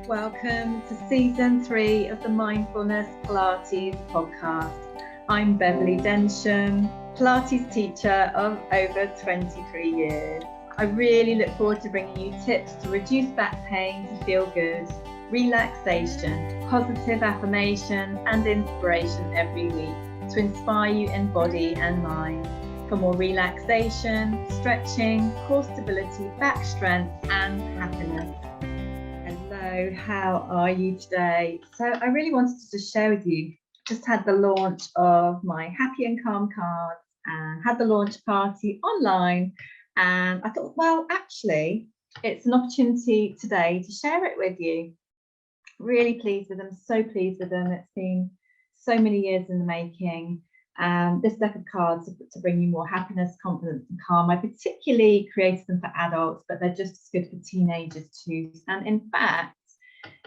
Welcome to season 3 of the Mindfulness Pilates podcast. I'm Beverley Densham, Pilates teacher of over 23 years. I really look forward to bringing you tips to reduce back pain, to feel good, relaxation, positive affirmation and inspiration every week to inspire you in body and mind for more relaxation, stretching, core stability, back strength and happiness. Hello, how are you today? So I really wanted to just share with you, just had the launch of my Happy and Calm cards and had the launch party online, and I thought, well, actually it's an opportunity today to share it with you. Really pleased with them, so pleased with them. It's been so many years in the making. This deck of cards to bring you more happiness, confidence and calm. I particularly created them for adults, but they're just as good for teenagers too. And in fact,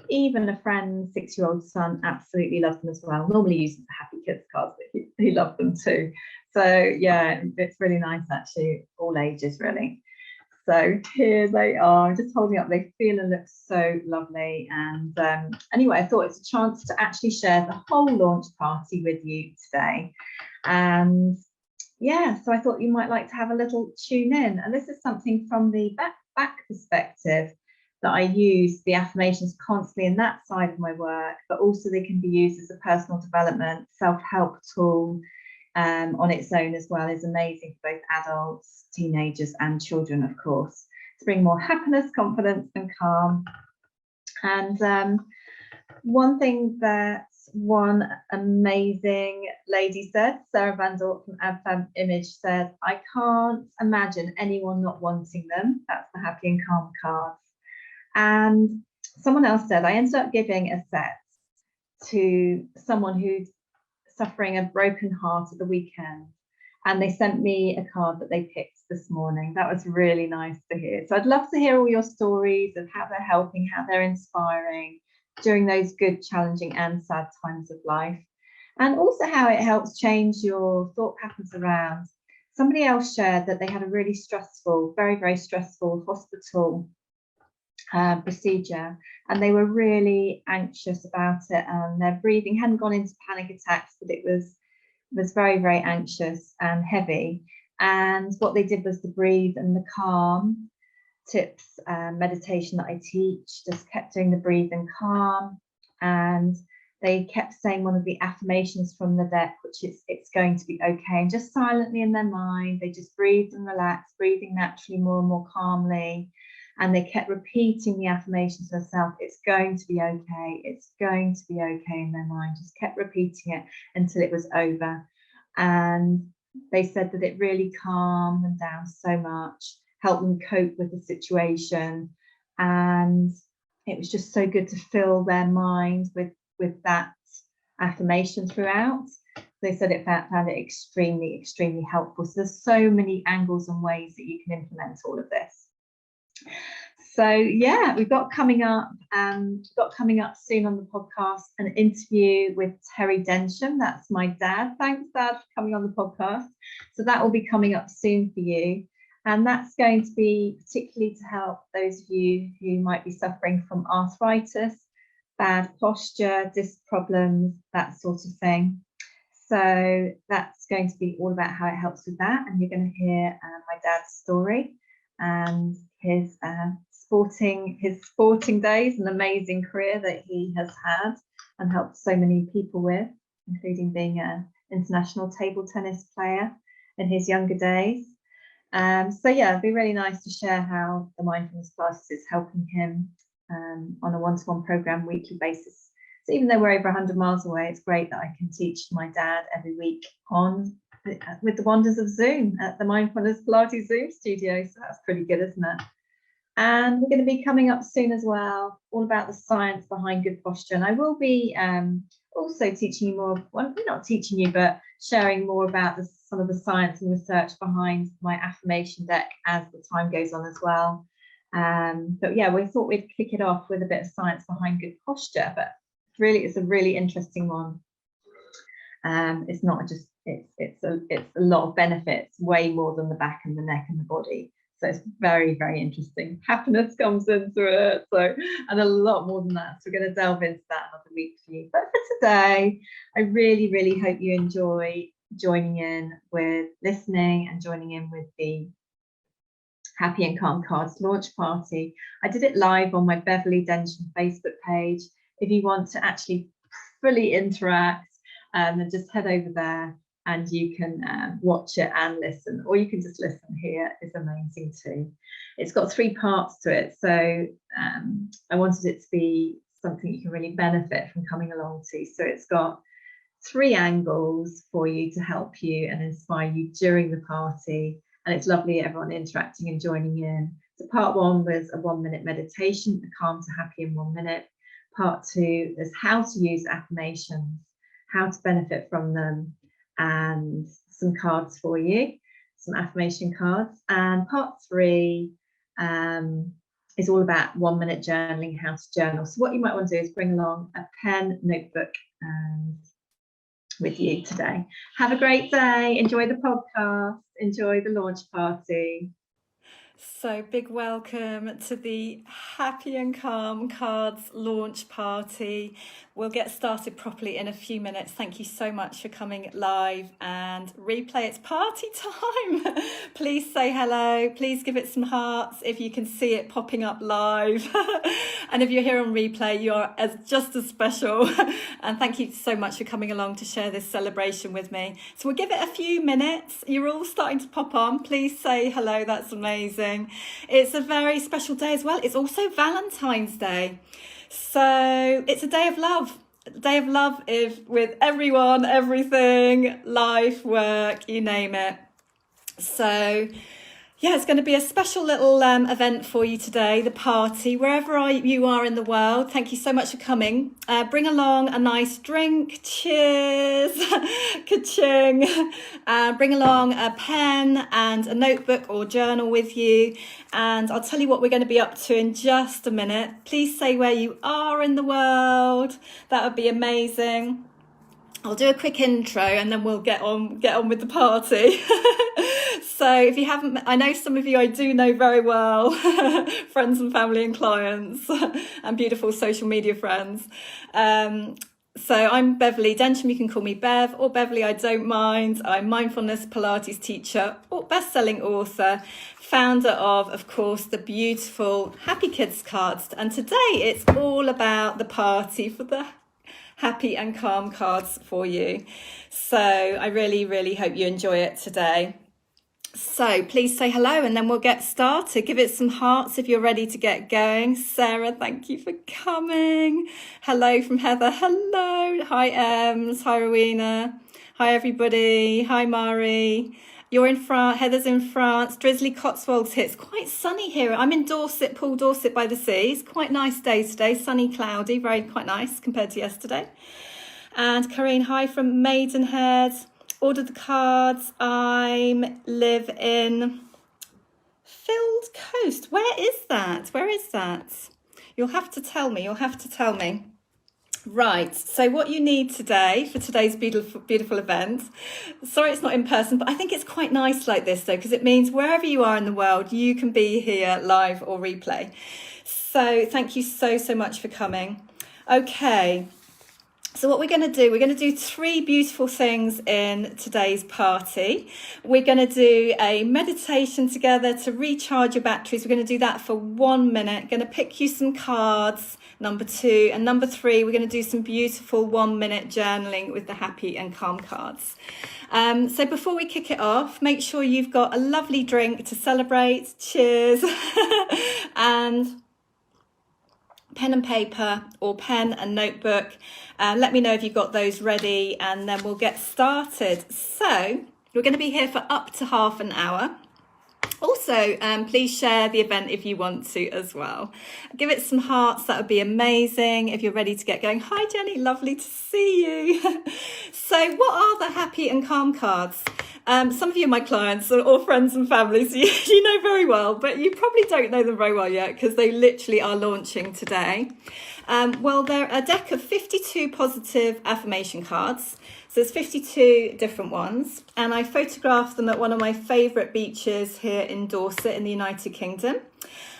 even a friend's 6-year-old son absolutely loves them as well. Normally use them for happy kids cards, but he loved them too. So yeah, it's really nice actually, all ages really. So here they are. I'm just holding up. They feel and look so lovely. And anyway, I thought it's a chance to actually share the whole launch party with you today. And yeah, so I thought you might like to have a little tune in. And this is something from the back perspective that I use the affirmations constantly in that side of my work, but also they can be used as a personal development, self-help tool. On its own as well is amazing for both adults, teenagers and children, of course, to bring more happiness, confidence and calm. And one thing that one amazing lady said, Sarah Van Dort from Ab Image said, I can't imagine anyone not wanting them. That's the Happy and Calm cards. And someone else said, I ended up giving a set to someone who'd suffering a broken heart at the weekend, and they sent me a card that they picked this morning. That was really nice to hear. So I'd love to hear all your stories of how they're helping, how they're inspiring during those good, challenging and sad times of life, and also how it helps change your thought patterns around. Somebody else shared that they had a really stressful, very stressful hospital procedure, and they were really anxious about it, and their breathing hadn't gone into panic attacks, but it was very anxious and heavy. And what they did was the breathe and the calm tips meditation that I teach, just kept doing the breathe and calm, and they kept saying one of the affirmations from the deck, which is it's going to be okay, and just silently in their mind they just breathed and relaxed, breathing naturally more and more calmly. And they kept repeating the affirmations to themselves, it's going to be okay, it's going to be okay in their mind, just kept repeating it until it was over. And they said that it really calmed them down so much, helped them cope with the situation. And it was just so good to fill their mind with that affirmation throughout. They said it found it extremely helpful. So there's so many angles and ways that you can implement all of this. So yeah, we've got coming up soon on the podcast an interview with Beverley Densham. That's my dad. Thanks, Dad, for coming on the podcast. So that will be coming up soon for you, and that's going to be particularly to help those of you who might be suffering from arthritis, bad posture, disc problems, that sort of thing. So that's going to be all about how it helps with that, and you're going to hear my dad's story and his sporting days, an amazing career that he has had and helped so many people with, including being an international table tennis player in his younger days. So yeah, it'd be really nice to share how the Mindfulness Pilates is helping him on a one-to-one program weekly basis. So even though we're over 100 miles away, it's great that I can teach my dad every week with the wonders of Zoom at the Mindfulness Pilates Zoom studio. So that's pretty good, isn't it? And we're going to be coming up soon as well, all about the science behind good posture. And I will be also teaching you more, well, not teaching you, but sharing more about some of the science and research behind my affirmation deck as the time goes on as well. But yeah, we thought we'd kick it off with a bit of science behind good posture, but it's a really interesting one. It's not just, it's a lot of benefits, way more than the back and the neck and the body. So it's very, very interesting. Happiness comes into it. So, and a lot more than that. So we're going to delve into that another week for you. But for today, I really, really hope you enjoy joining in with listening and joining in with the Happy and Calm Cards launch party. I did it live on my Beverley Densham Facebook page. If you want to actually fully interact, then just head over there and you can watch it and listen, or you can just listen here. It's amazing too. It's got 3 parts to it, so I wanted it to be something you can really benefit from coming along to. So it's got 3 angles for you to help you and inspire you during the party. And it's lovely, everyone interacting and joining in. So part 1 was a 1-minute meditation, the calm to happy in 1 minute. Part 2 is how to use affirmations, how to benefit from them, and some cards for you, some affirmation cards. And part 3 is all about 1-minute journaling, how to journal. So what you might want to do is bring along a pen, notebook, and with you today. Have a great day. Enjoy the podcast. Enjoy the launch party. So big welcome to the Happy and Calm Cards launch party. We'll get started properly in a few minutes. Thank you so much for coming live and replay. It's party time. Please say hello. Please give it some hearts if you can see it popping up live. And if you're here on replay, you are just as special. And thank you so much for coming along to share this celebration with me. So we'll give it a few minutes. You're all starting to pop on. Please say hello. That's amazing. It's a very special day as well. It's also Valentine's Day. So it's a day of love. A day of love with everyone, everything, life, work, you name it. So yeah, it's going to be a special little event for you today, the party, wherever you are in the world. Thank you so much for coming. Bring along a nice drink. Cheers. Ka-ching. Bring along a pen and a notebook or journal with you. And I'll tell you what we're going to be up to in just a minute. Please say where you are in the world. That would be amazing. I'll do a quick intro and then we'll get on with the party. So if you haven't, I know some of you I do know very well, friends and family and clients and beautiful social media friends. So I'm Beverley Densham, you can call me Bev or Beverley, I don't mind. I'm Mindfulness Pilates Teacher or best-selling author, founder of course, the beautiful Happy Kids cards. And today it's all about the party for the Happy and Calm cards for you. So I really, really hope you enjoy it today. So please say hello and then we'll get started. Give it some hearts if you're ready to get going. Sarah, thank you for coming. Hello from Heather. Hello. Hi, Ems. Hi, Rowena. Hi, everybody. Hi, Mari. You're in France. Heather's in France. Drizzly Cotswolds here. It's quite sunny here. I'm in Dorset, Poole, Dorset by the sea. It's quite nice day today. Sunny, cloudy. Quite nice compared to yesterday. And Karine, hi from Maidenhead. Ordered the cards. I live in Field Coast. Where is that? Where is that? You'll have to tell me. Right, so what you need today for today's beautiful event, sorry it's not in person, but I think it's quite nice like this though, because it means wherever you are in the world, you can be here live or replay. So thank you so much for coming. Okay. So what we're going to do 3 beautiful things in today's party. We're going to do a meditation together to recharge your batteries. We're going to do that for 1 minute. Going to pick you some cards, number 2. And number 3, we're going to do some beautiful 1-minute journaling with the Happy and Calm cards. So before we kick it off, make sure you've got a lovely drink to celebrate. Cheers. And pen and paper or pen and notebook. Let me know if you've got those ready and then we'll get started. So we're going to be here for up to half an hour. Also, please share the event if you want to as well. Give it some hearts, that would be amazing if you're ready to get going. Hi Jenny, lovely to see you. So what are the Happy and Calm cards? Some of you are my clients or friends and family, so you know very well, but you probably don't know them very well yet because they literally are launching today. Well, they're a deck of 52 positive affirmation cards. So there's 52 different ones, and I photographed them at one of my favourite beaches here in Dorset in the United Kingdom.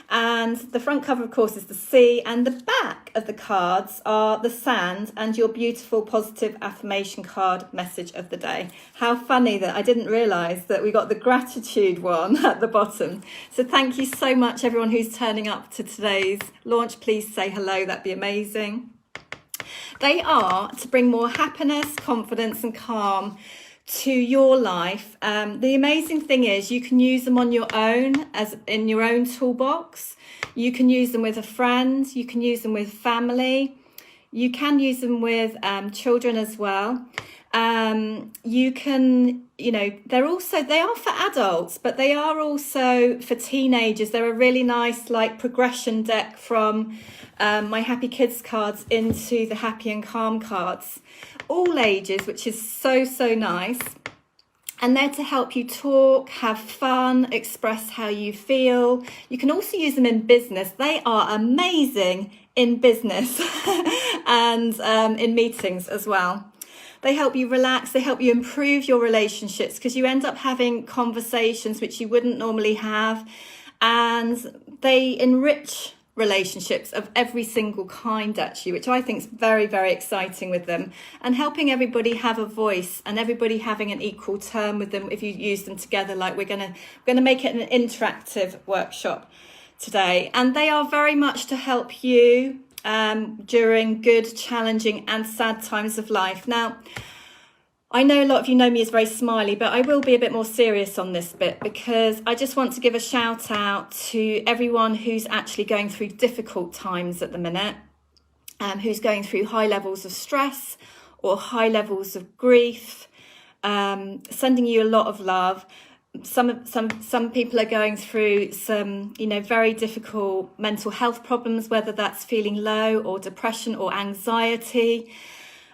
And the front cover, of course, is the sea, and the back of the cards are the sand and your beautiful positive affirmation card message of the day. How funny that I didn't realise that we got the gratitude one at the bottom. So thank you so much, everyone who's turning up to today's launch. Please say hello, that'd be amazing. They are to bring more happiness, confidence and calm to your life. The amazing thing is you can use them on your own, as in your own toolbox. You can use them with a friend, you can use them with family, you can use them with children as well. You can, they are for adults, but they are also for teenagers. They're a really nice progression deck from my Happy Kids cards into the Happy and Calm cards. All ages, which is so nice. And they're to help you talk, have fun, express how you feel. You can also use them in business. They are amazing in business and in meetings as well. They help you relax, they help you improve your relationships, because you end up having conversations which you wouldn't normally have, and they enrich relationships of every single kind, actually, which I think is very, very exciting with them, and helping everybody have a voice and everybody having an equal term with them if you use them together. Like we're gonna make it an interactive workshop today, and they are very much to help you during good, challenging and sad times of life. Now, I know a lot of you know me as very smiley, but I will be a bit more serious on this bit, because I just want to give a shout out to everyone who's actually going through difficult times at the minute, who's going through high levels of stress or high levels of grief, sending you a lot of love. Some people are going through some, very difficult mental health problems, whether that's feeling low or depression or anxiety.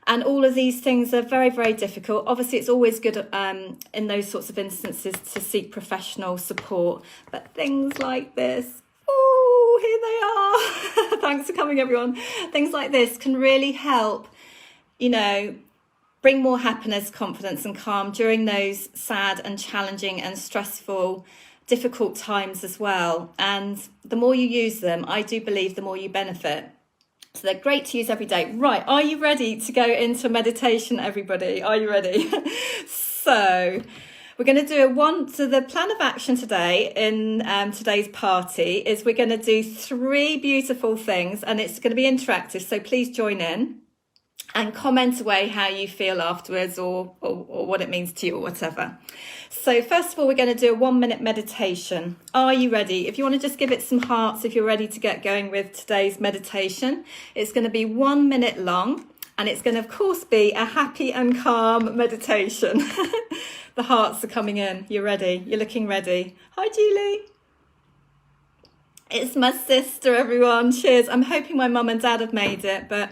And all of these things are very, very difficult. Obviously, it's always good in those sorts of instances to seek professional support. But things like this, oh, here they are. Thanks for coming, everyone. Things like this can really help, bring more happiness, confidence and calm during those sad and challenging and stressful, difficult times as well. And the more you use them, I do believe the more you benefit. So they're great to use every day. Right, are you ready to go into meditation, everybody? Are you ready? So we're going to do so the plan of action today in today's party is we're going to do 3 beautiful things, and it's going to be interactive. So please join in and comment away how you feel afterwards, or what it means to you, or whatever. So first of all, we're going to do a 1-minute meditation. Are you ready? If you want to just give it some hearts, if you're ready to get going with today's meditation. It's going to be 1 minute long, and it's going to, of course, be a happy and calm meditation. The hearts are coming in. You're ready. You're looking ready. Hi, Julie. It's my sister, everyone. Cheers. I'm hoping my mum and dad have made it, but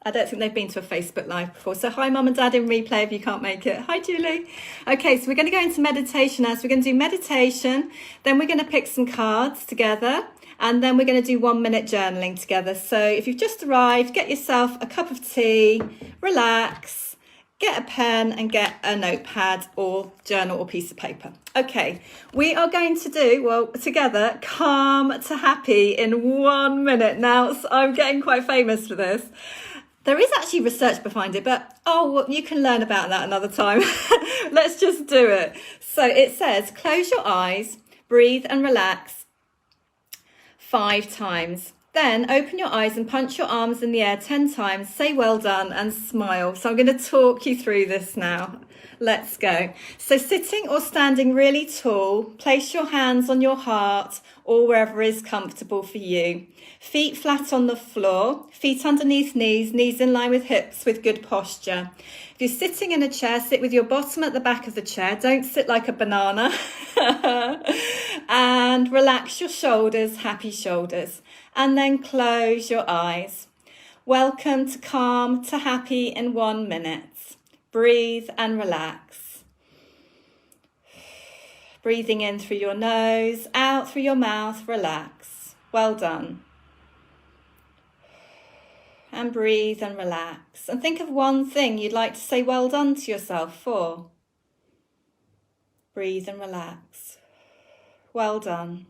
I don't think they've been to a Facebook Live before. So hi, Mum and Dad in replay if you can't make it. Hi, Julie. Okay, so we're going to go into meditation now. So we're going to do meditation, then we're going to pick some cards together, and then we're going to do 1 minute journaling together. So if you've just arrived, get yourself a cup of tea, relax, get a pen and get a notepad or journal or piece of paper. Okay, we are going to do, together, calm to happy in 1 minute. Now, I'm getting quite famous for this. There is actually research behind it, but you can learn about that another time. Let's just do it. So it says, close your eyes, breathe and relax 5 times. Then open your eyes and punch your arms in the air 10 times, say well done and smile. So I'm going to talk you through this now. Let's go. So sitting or standing really tall, place your hands on your heart or wherever is comfortable for you. Feet flat on the floor, feet underneath knees, knees in line with hips with good posture. If you're sitting in a chair, sit with your bottom at the back of the chair. Don't sit like a banana. And relax your shoulders, happy shoulders. And then close your eyes. Welcome to calm to happy in 1 minute. Breathe and relax. Breathing in through your nose, out through your mouth, relax. Well done. and breathe and relax. And think of one thing you'd like to say well done to yourself for. Breathe and relax. Well done.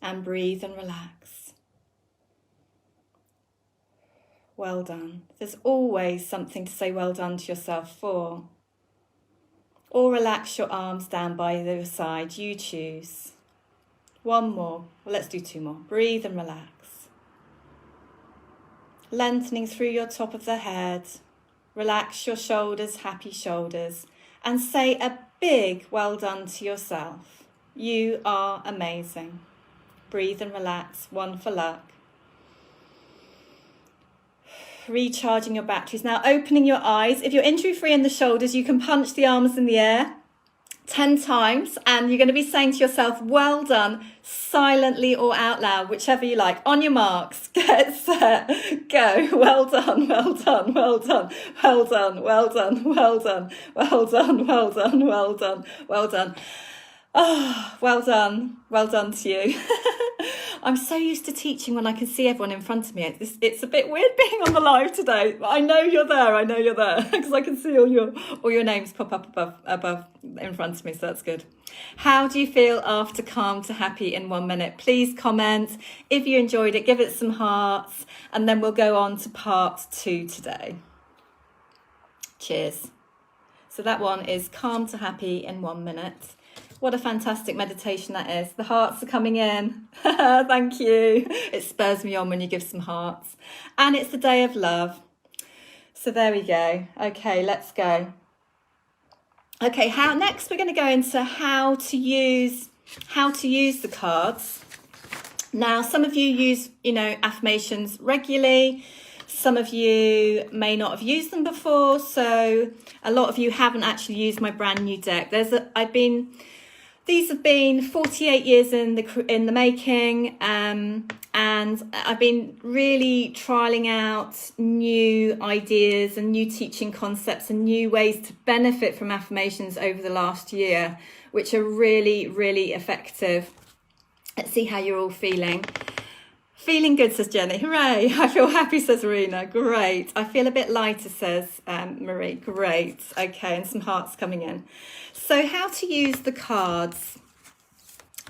And breathe and relax. Well done. There's always something to say well done to yourself for. Or relax your arms down by your side. You choose. One more. Well, let's do 2 more. Breathe and relax. Lengthening through your top of the head. Relax your shoulders, happy shoulders. And say a big well done to yourself. You are amazing. Breathe and relax. One for luck. Recharging your batteries. Now opening your eyes. If you're injury free in the shoulders, you can punch the arms in the air 10 times, and you're going to be saying to yourself, well done, silently or out loud, whichever you like. On your marks, get set, go. Well done, well done, well done, well done, well done, well done, well done, well done, well done, well done. Oh, well done to you. I'm so used to teaching when I can see everyone in front of me. It's a bit weird being on the live today, but I know you're there, because I can see all your names pop up above in front of me, so that's good. How do you feel after calm to happy in 1 minute? Please comment. If you enjoyed it, give it some hearts, and then we'll go on to part 2 today. Cheers. So that one is calm to happy in 1 minute. What a fantastic meditation that is. The hearts are coming in. Thank you. It spurs me on when you give some hearts. And it's the day of love. So there we go. Okay, let's go. Okay, next we're going to go into how to use the cards. Now, some of you use, affirmations regularly. Some of you may not have used them before. So a lot of you haven't actually used my brand new deck. These have been 48 years in the making, and I've been really trialing out new ideas and new teaching concepts and new ways to benefit from affirmations over the last year, which are really, really effective. Let's see how you're all feeling. Feeling good, says Jenny. Hooray. I feel happy, says Marina. Great. I feel a bit lighter, says Marie. Great. Okay, and some hearts coming in. So how to use the cards.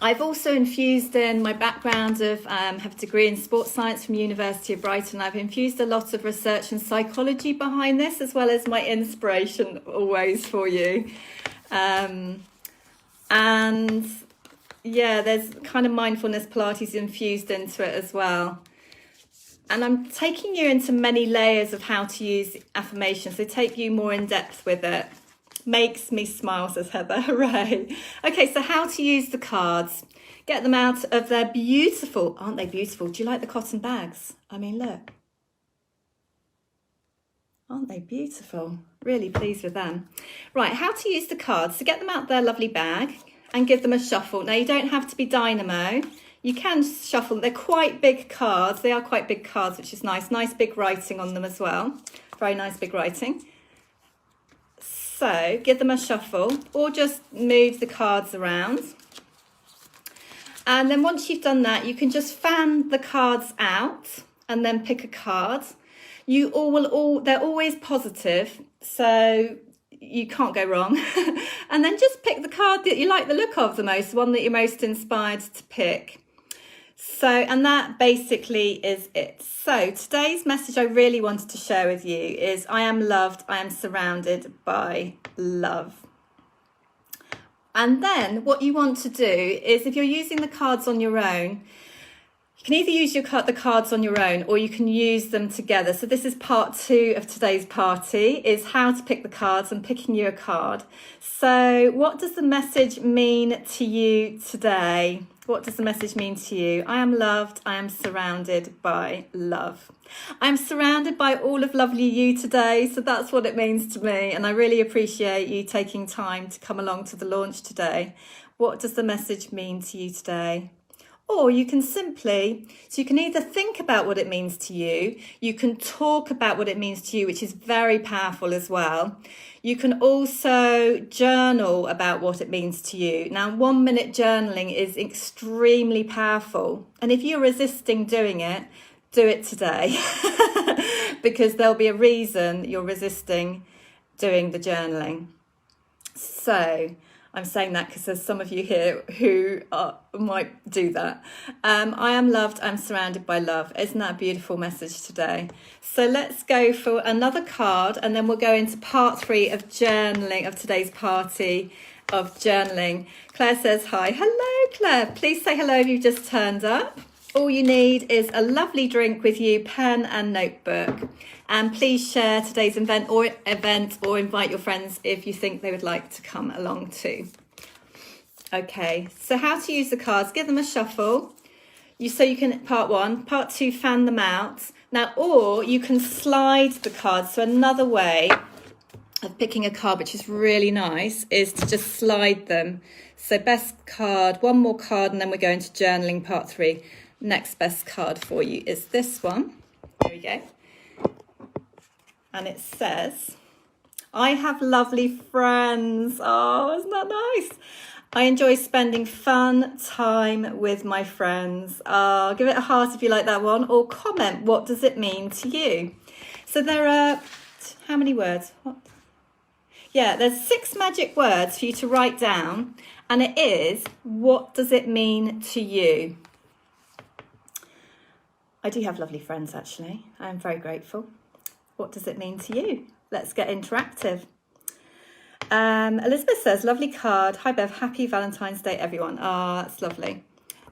I've also infused in my background of have a degree in sports science from University of Brighton. I've infused a lot of research and psychology behind this, as well as my inspiration always for you. And yeah, there's kind of mindfulness Pilates infused into it as well. And I'm taking you into many layers of how to use affirmations. They take you more in depth with it. Makes me smile, says Heather. Hooray. Okay, so how to use the cards. Get them out of their beautiful, aren't they beautiful? Do you like the cotton bags? I mean, look. Aren't they beautiful? Really pleased with them. Right, how to use the cards. So get them out of their lovely bag and give them a shuffle. Now, you don't have to be dynamo. You can shuffle them. They're quite big cards. They are quite big cards, which is nice. Nice big writing on them as well. Very nice big writing. So give them a shuffle, or just move the cards around. And then once you've done that, you can just fan the cards out and then pick a card. They're always positive, so you can't go wrong. And then just pick the card that you like the look of the most, the one that you're most inspired to pick. So, and that basically is it. So today's message I really wanted to share with you is I am loved, I am surrounded by love. And then what you want to do is, if you're using the cards on your own, you can either use the cards on your own, or you can use them together. So this is part 2 of today's party, is how to pick the cards and picking you a card. So what does the message mean to you today? What does the message mean to you? I am loved. I am surrounded by love. I'm surrounded by all of lovely you today. So that's what it means to me. And I really appreciate you taking time to come along to the launch today. What does the message mean to you today? Or you can either think about what it means to you. You can talk about what it means to you, which is very powerful as well. You can also journal about what it means to you. Now, 1 minute journaling is extremely powerful. And if you're resisting doing it, do it today because there'll be a reason you're resisting doing the journaling. So I'm saying that because there's some of you here who might do that. I am loved, I'm surrounded by love. Isn't that a beautiful message today? So let's go for another card, and then we'll go into part 3 of journaling, of today's party of journaling. Claire says hi. Hello, Claire. Please say hello if you've just turned up. All you need is a lovely drink with you, pen and notebook. And please share today's event or invite your friends if you think they would like to come along too. Okay, so how to use the cards. Give them a shuffle. So you can, part 1. Part 2, fan them out. Now, or you can slide the cards. So another way of picking a card, which is really nice, is to just slide them. So best card, one more card, and then we're going to journaling part 3. Next best card for you is this one. There we go. And it says, I have lovely friends. Oh, isn't that nice? I enjoy spending fun time with my friends. Give it a heart if you like that one, or comment, what does it mean to you? So there are, how many words? What? Yeah, there's 6 magic words for you to write down, and it is, what does it mean to you? I do have lovely friends, actually. I am very grateful. What does it mean to you? Let's get interactive. Elizabeth says, lovely card. Hi, Bev. Happy Valentine's Day, everyone. That's lovely.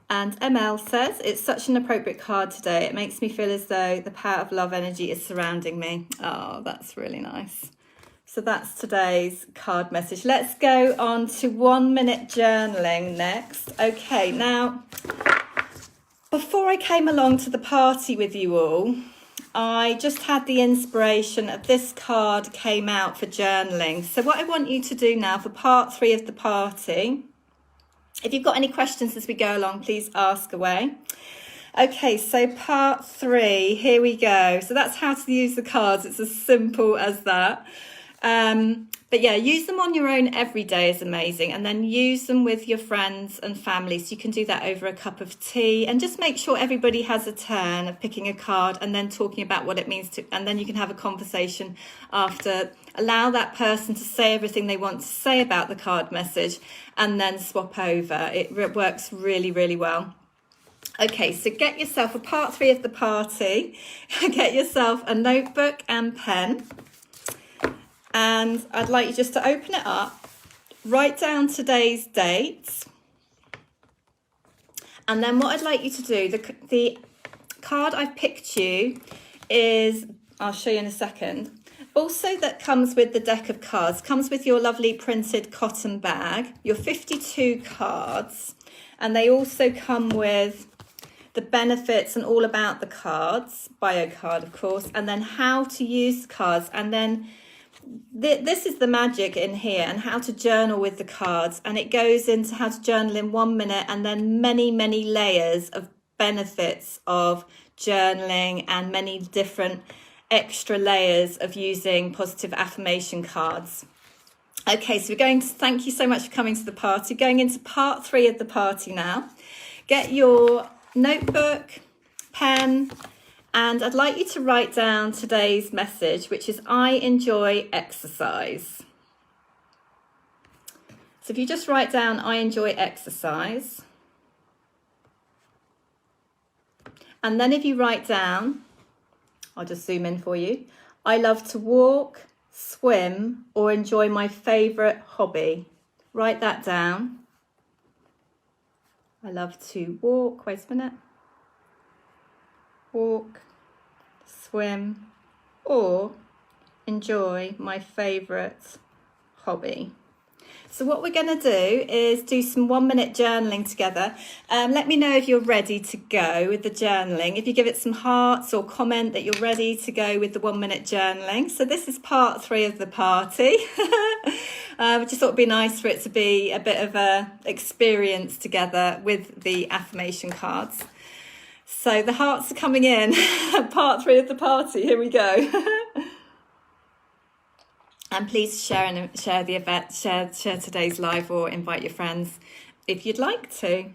And ML says, it's such an appropriate card today. It makes me feel as though the power of love energy is surrounding me. Oh, that's really nice. So that's today's card message. Let's go on to 1 minute journaling next. Okay, now, before I came along to the party with you all, I just had the inspiration of this card came out for journaling. So what I want you to do now for part 3 of the party, if you've got any questions as we go along, please ask away. Okay, so part 3, here we go. So that's how to use the cards. It's as simple as that. But yeah, use them on your own every day is amazing. And then use them with your friends and family. So you can do that over a cup of tea, and just make sure everybody has a turn of picking a card and then talking about what it means to, and then you can have a conversation after. Allow that person to say everything they want to say about the card message, and then swap over. It works really, really well. Okay, so get yourself a part 3 of the party. Get yourself a notebook and pen. And I'd like you just to open it up, write down today's dates. And then what I'd like you to do, the card I've picked you is, I'll show you in a second. Also that comes with the deck of cards, comes with your lovely printed cotton bag, your 52 cards. And they also come with the benefits and all about the cards, bio card of course, and then how to use the cards, and then this is the magic in here, and how to journal with the cards. And it goes into how to journal in 1 minute, and then many, many layers of benefits of journaling, and many different extra layers of using positive affirmation cards. Okay, so we're going to thank you so much for coming to the party. Going into part 3 of the party now. Get your notebook, pen, and I'd like you to write down today's message, which is, I enjoy exercise. So if you just write down, I enjoy exercise. And then if you write down, I'll just zoom in for you, I love to walk, swim, or enjoy my favourite hobby. Write that down. I love to walk, wait a minute. Walk, swim, or enjoy my favourite hobby. So what we're going to do is do some 1 minute journaling together. Let me know if you're ready to go with the journaling. If you give it some hearts or comment that you're ready to go with the 1 minute journaling. So this is part 3 of the party. I just thought it'd be nice for it to be a bit of a experience together with the affirmation cards. So the hearts are coming in. Part 3 of the party. Here we go. And please share the event, share today's live, or invite your friends if you'd like to.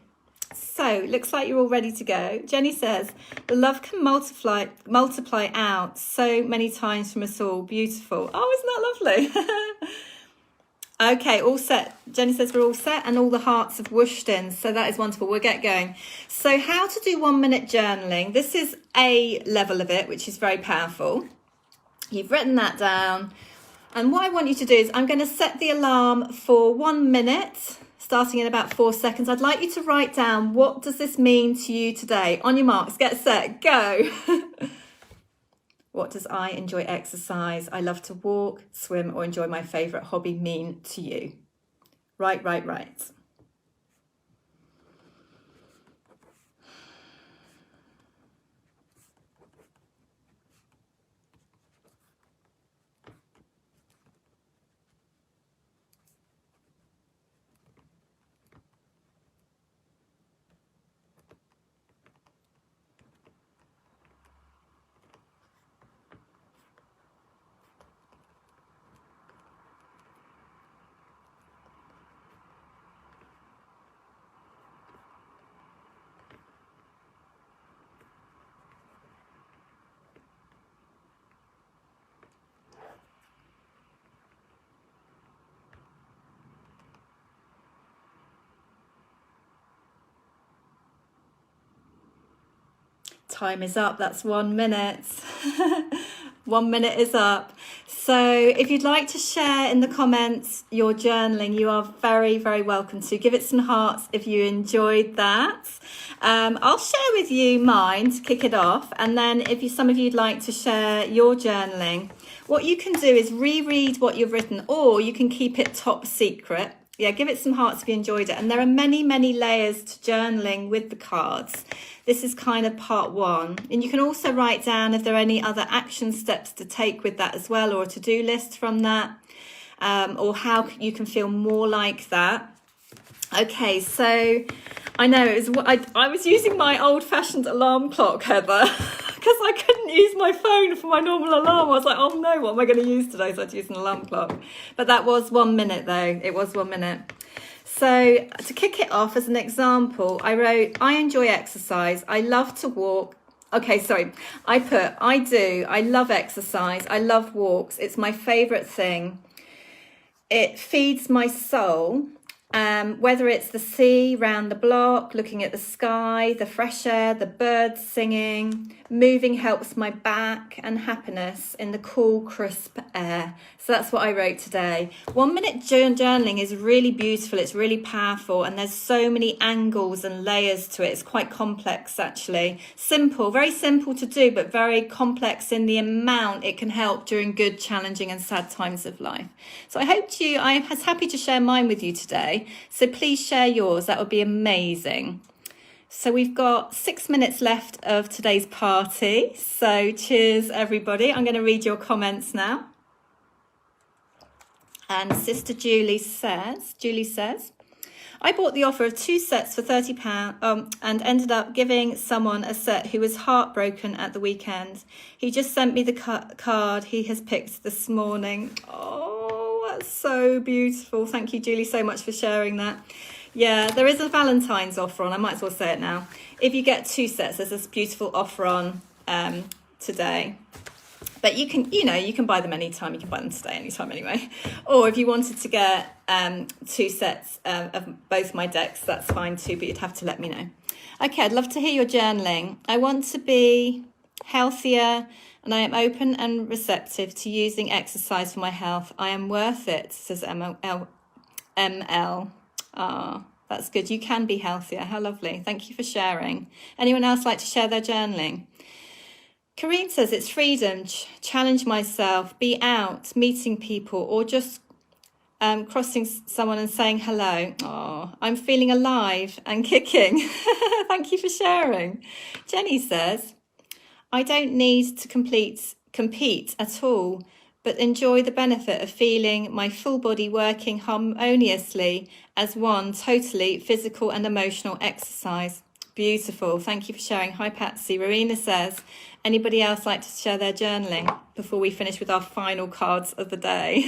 So, looks like you're all ready to go. Jenny says, the love can multiply out so many times from us all. Beautiful. Oh, isn't that lovely? Okay, all set. Jenny says we're all set and all the hearts have whooshed in. So that is wonderful. We'll get going. So how to do 1 minute journaling. This is a level of it, which is very powerful. You've written that down. And what I want you to do is I'm going to set the alarm for 1 minute, starting in about 4 seconds. I'd like you to write down, what does this mean to you today? On your marks, get set, go. What does I enjoy exercise? I love to walk, swim, or enjoy my favourite hobby mean to you? Right. Time is up. That's 1 minute. 1 minute is up. So if you'd like to share in the comments your journaling, you are very, very welcome to. Give it some hearts if you enjoyed that. I'll share with you mine to kick it off. And then if some of you'd like to share your journaling, what you can do is reread what you've written, or you can keep it top secret. Yeah, give it some hearts if you enjoyed it. And there are many, many layers to journaling with the cards. This is kind of part 1. And you can also write down if there are any other action steps to take with that as well, or a to-do list from that, or how you can feel more like that. Okay, so I know I was using my old-fashioned alarm clock, Heather, because I couldn't use my phone for my normal alarm. I was like, oh no, what am I going to use today? So I had to use an alarm clock. But that was 1 minute though. It was 1 minute. So to kick it off, as an example, I wrote, I enjoy exercise. I love to walk. Okay, sorry. I put, I love exercise. I love walks. It's my favourite thing. It feeds my soul. Whether it's the sea round the block, looking at the sky, the fresh air, the birds singing, moving helps my back, and happiness in the cool, crisp air. So that's what I wrote today. 1 minute journaling is really beautiful. It's really powerful, and there's so many angles and layers to it. It's quite complex, actually. Simple, very simple to do, but very complex in the amount it can help during good, challenging and sad times of life. So I was happy to share mine with you today. So please share yours. That would be amazing. So we've got 6 minutes left of today's party. So cheers, everybody. I'm going to read your comments now. And Sister Julie says, I bought the offer of 2 sets for £30 and ended up giving someone a set who was heartbroken at the weekend. He just sent me the card he has picked this morning. Oh, that's so beautiful. Thank you, Julie, so much for sharing that. Yeah, there is a Valentine's offer on. I might as well say it now. If you get 2 sets, there's this beautiful offer on today. But you can buy them anytime. You can buy them today anytime anyway. Or if you wanted to get 2 sets of both my decks, that's fine too, but you'd have to let me know. Okay, I'd love to hear your journaling. I want to be healthier, and I am open and receptive to using exercise for my health. I am worth it, says ML. Ah, that's good. You can be healthier. How lovely. Thank you for sharing. Anyone else like to share their journaling? Karine says it's freedom, challenge myself, be out, meeting people, or just crossing someone and saying hello. Oh, I'm feeling alive and kicking. Thank you for sharing. Jenny says, I don't need to compete at all, but enjoy the benefit of feeling my full body working harmoniously as one totally physical and emotional exercise. Beautiful. Thank you for sharing. Hi, Patsy. Rowena says, anybody else like to share their journaling before we finish with our final cards of the day?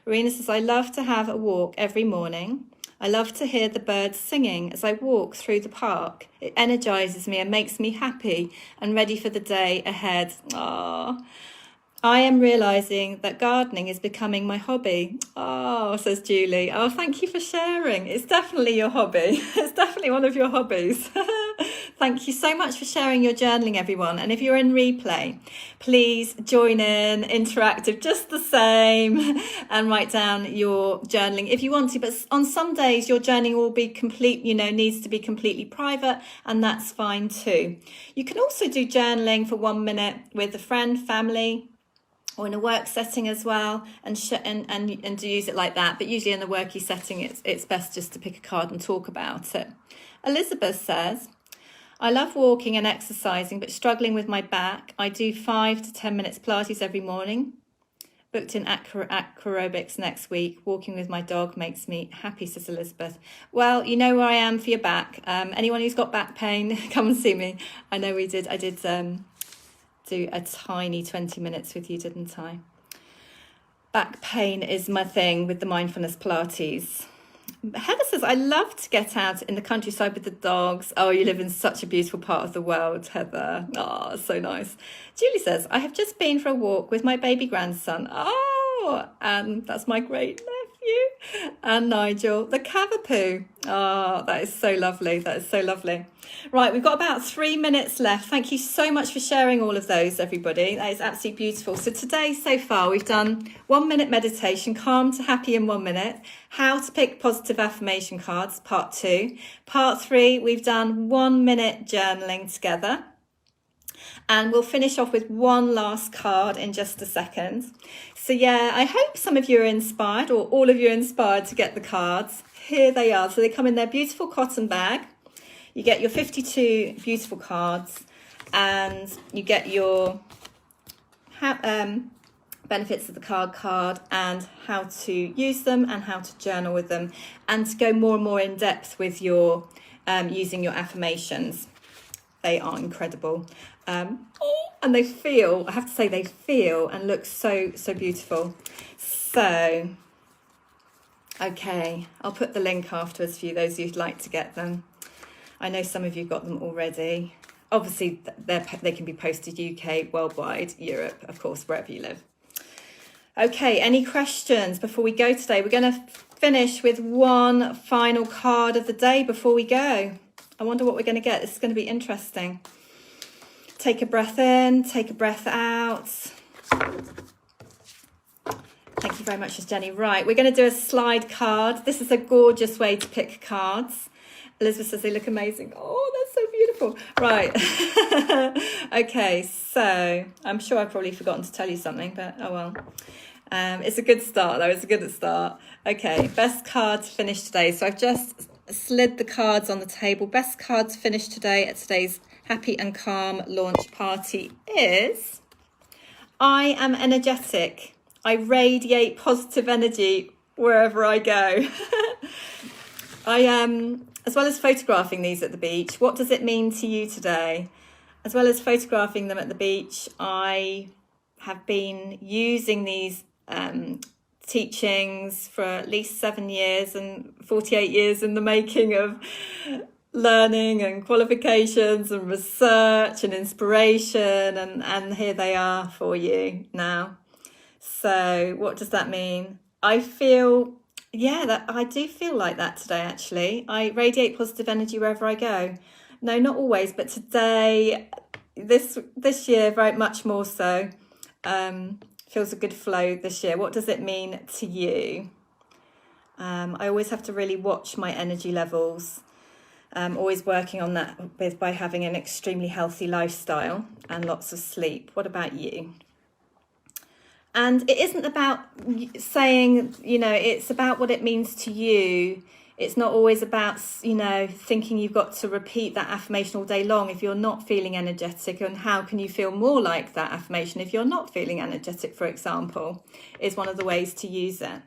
Rowena says, I love to have a walk every morning. I love to hear the birds singing as I walk through the park. It energizes me and makes me happy and ready for the day ahead. Aww. I am realising that gardening is becoming my hobby. Oh, says Julie. Oh, thank you for sharing. It's definitely your hobby. It's definitely one of your hobbies. Thank you so much for sharing your journaling, everyone. And if you're in replay, please join in, interactive just the same, and write down your journaling if you want to. But on some days, your journaling will be needs to be completely private, and that's fine too. You can also do journaling for 1 minute with a friend, family, or in a work setting as well, and to use it like that. But usually in the worky setting, it's best just to pick a card and talk about it. Elizabeth says, I love walking and exercising, but struggling with my back. I do 5 to 10 minutes Pilates every morning. Booked in aerobics next week. Walking with my dog makes me happy, says Elizabeth. Well, you know where I am for your back. Anyone who's got back pain, come and see me. I know I did do a tiny 20 minutes with you, didn't I? Back pain is my thing with the Mindfulness Pilates. Heather says, I love to get out in the countryside with the dogs. Oh, you live in such a beautiful part of the world, Heather. Oh, so nice. Julie says, I have just been for a walk with my baby grandson. Oh, and that's my great nephew. And Nigel, the cavapoo. Oh, that is so lovely. That is so lovely. Right, we've got about 3 minutes left. Thank you so much for sharing all of those, everybody. That is absolutely beautiful. So today, so far, we've done 1 minute meditation, calm to happy in 1 minute, how to pick positive affirmation cards, part 2. Part 3, we've done 1 minute journaling together. And we'll finish off with one last card in just a second. So yeah, I hope some of you are inspired, or all of you are inspired to get the cards. Here they are. So they come in their beautiful cotton bag. You get your 52 beautiful cards, and you get your benefits of the card and how to use them and how to journal with them, and to go more and more in depth with your using your affirmations. They are incredible. And they feel, I have to say, they feel and look so beautiful. So, okay, I'll put the link afterwards for you, those who'd like to get them. I know some of you got them already. Obviously, they can be posted UK, worldwide, Europe, of course, wherever you live. Okay, any questions before we go today? We're going to finish with one final card of the day before we go. I wonder what we're going to get. This is going to be interesting. Take a breath in, take a breath out. Thank you very much, Jenny. Right, we're going to do a slide card. This is a gorgeous way to pick cards. Elizabeth says they look amazing. Oh, that's so beautiful. Right. Okay, so I'm sure I've probably forgotten to tell you something, but oh well. It's a good start, though. It's a good start. Okay, best card to finish today. So I've just slid the cards on the table. Best card to finish today at today's Happy and Calm launch party is I am energetic. I radiate positive energy wherever I go. I am, as well as photographing these at the beach, what does it mean to you today? As well as photographing them at the beach, I have been using these teachings for at least 7 years and 48 years in the making of learning and qualifications and research and inspiration, and here they are for you now. So what does that mean? I feel, that I do feel like that today, actually. I radiate positive energy wherever I go. No, not always, but today, this year, very much more so. Feels a good flow this year. What does it mean to you? I always have to really watch my energy levels. Always working on that by having an extremely healthy lifestyle and lots of sleep. What about you? And it isn't about saying, it's about what it means to you. It's not always about, thinking you've got to repeat that affirmation all day long if you're not feeling energetic. And how can you feel more like that affirmation if you're not feeling energetic, for example, is one of the ways to use it.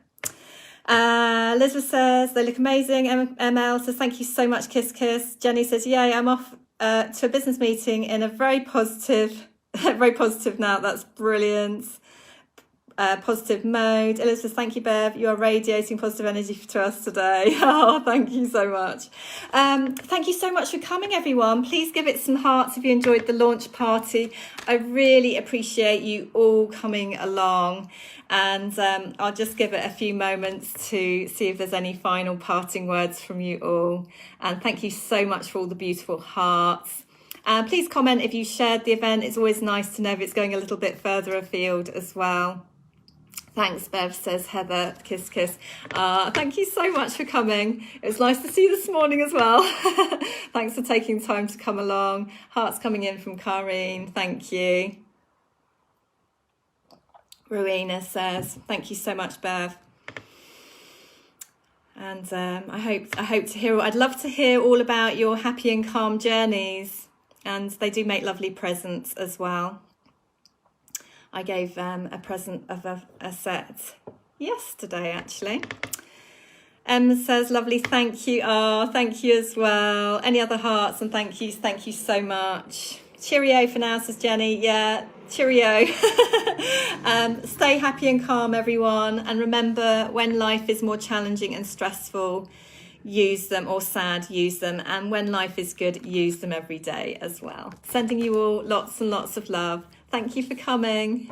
Elizabeth says they look amazing. ML says thank you so much, kiss kiss. Jenny says yay, I'm off to a business meeting in a very positive note. That's brilliant. positive mode. Elizabeth, thank you, Bev. You are radiating positive energy to us today. Oh, thank you so much. Thank you so much for coming, everyone. Please give it some hearts if you enjoyed the launch party. I really appreciate you all coming along. And I'll just give it a few moments to see if there's any final parting words from you all. And thank you so much for all the beautiful hearts. Please comment if you shared the event. It's always nice to know if it's going a little bit further afield as well. Thanks, Bev, says Heather. Kiss, kiss. Thank you so much for coming. It was nice to see you this morning as well. Thanks for taking time to come along. Hearts coming in from Karine. Thank you. Rowena says, thank you so much, Bev. And I hope to hear. I'd love to hear all about your happy and calm journeys. And they do make lovely presents as well. I gave a present of a set yesterday, actually. Says, lovely, thank you. Thank you as well. Any other hearts and thank you so much. Cheerio for now, says Jenny. Yeah, cheerio. Stay happy and calm, everyone. And remember, when life is more challenging and stressful, use them, or sad, use them. And when life is good, use them every day as well. Sending you all lots and lots of love. Thank you for coming.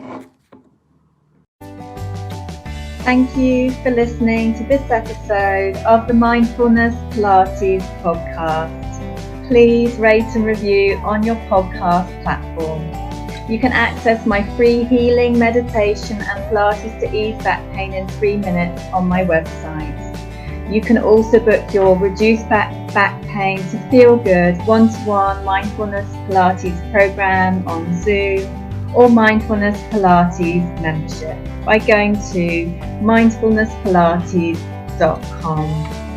Thank you for listening to this episode of the Mindfulness Pilates podcast. Please rate and review on your podcast platform. You can access my free healing meditation and Pilates to ease back pain in 3 minutes on my website. You can also book your reduced back pain to feel good one-to-one Mindfulness Pilates program on Zoom or Mindfulness Pilates membership by going to mindfulnesspilates.com.